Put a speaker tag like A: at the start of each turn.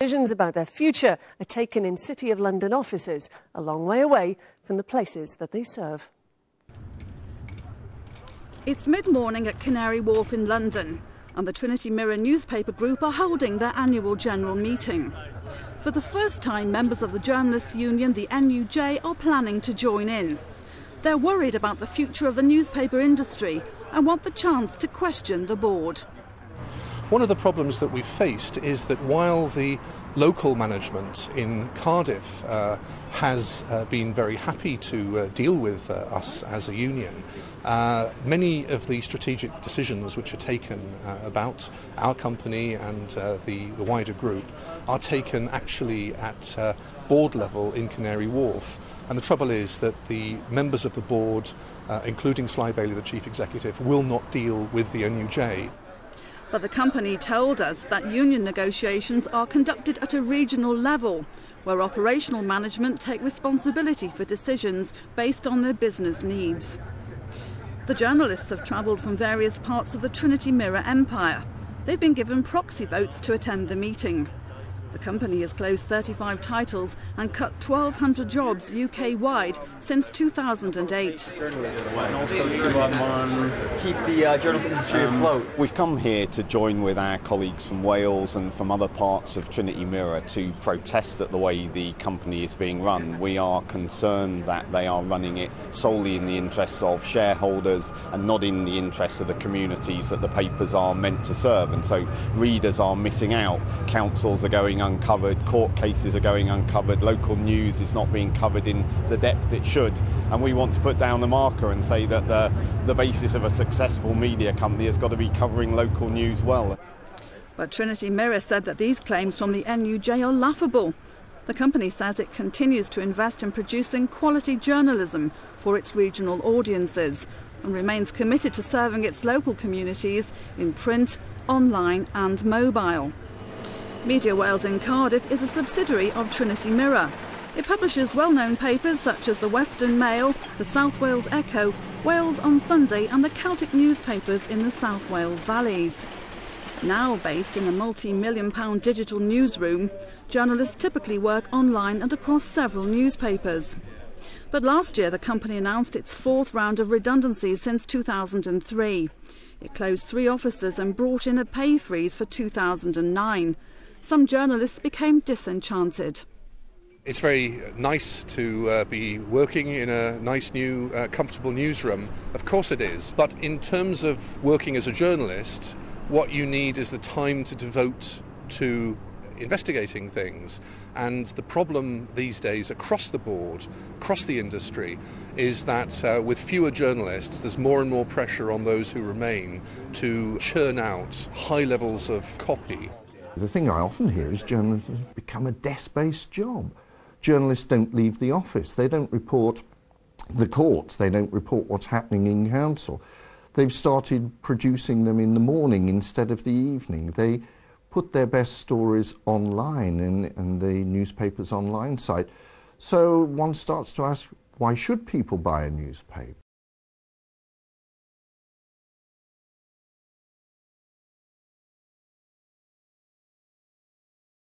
A: Decisions about their future are taken in City of London offices, a long way away from the places that they serve.
B: It's mid-morning at Canary Wharf in London, and the Trinity Mirror newspaper group are holding their annual general meeting. For the first time, members of the journalists' union, the NUJ, are planning to join in. They're worried about the future of the newspaper industry and want the chance to question the board.
C: One of the problems that we've faced is that while the local management in Cardiff has been very happy to deal with us as a union, many of the strategic decisions which are taken about our company and the wider group are taken actually at board level in Canary Wharf. And the trouble is that the members of the board, including Sly Bailey, the chief executive, will not deal with the NUJ.
B: But the company told us that union negotiations are conducted at a regional level, where operational management take responsibility for decisions based on their business needs. The journalists have travelled from various parts of the Trinity Mirror empire. They've been given proxy votes to attend the meeting. The company has closed 35 titles and cut 1,200 jobs UK-wide since 2008.
D: And also to keep the journalism industry afloat.
E: We've come here to join with our colleagues from Wales and from other parts of Trinity Mirror to protest at the way the company is being run. We are concerned that they are running it solely in the interests of shareholders and not in the interests of the communities that the papers are meant to serve. And so readers are missing out. Councils are going uncovered, court cases are going uncovered, local news is not being covered in the depth it should, and we want to put down the marker and say that the basis of a successful media company has got to be covering local news well.
B: But Trinity Mirror said that these claims from the NUJ are laughable. The company says it continues to invest in producing quality journalism for its regional audiences and remains committed to serving its local communities in print, online and mobile. Media Wales in Cardiff is a subsidiary of Trinity Mirror. It publishes well-known papers such as the Western Mail, the South Wales Echo, Wales on Sunday and the Celtic newspapers in the South Wales valleys. Now based in a multi-million-pound digital newsroom, journalists typically work online and across several newspapers. But last year the company announced its fourth round of redundancies since 2003. It closed 3 offices and brought in a pay freeze for 2009. Some journalists became disenchanted.
C: It's very nice to be working in a nice new comfortable newsroom. Of course it is. But in terms of working as a journalist, what you need is the time to devote to investigating things. And the problem these days across the board, across the industry, is that with fewer journalists, there's more and more pressure on those who remain to churn out high levels of copy.
F: The thing I often hear is journalism has become a desk-based job. Journalists don't leave the office, they don't report the courts, they don't report what's happening in council. They've started producing them in the morning instead of the evening. They put their best stories online in the newspaper's online site. So one starts to ask, why should people buy a newspaper?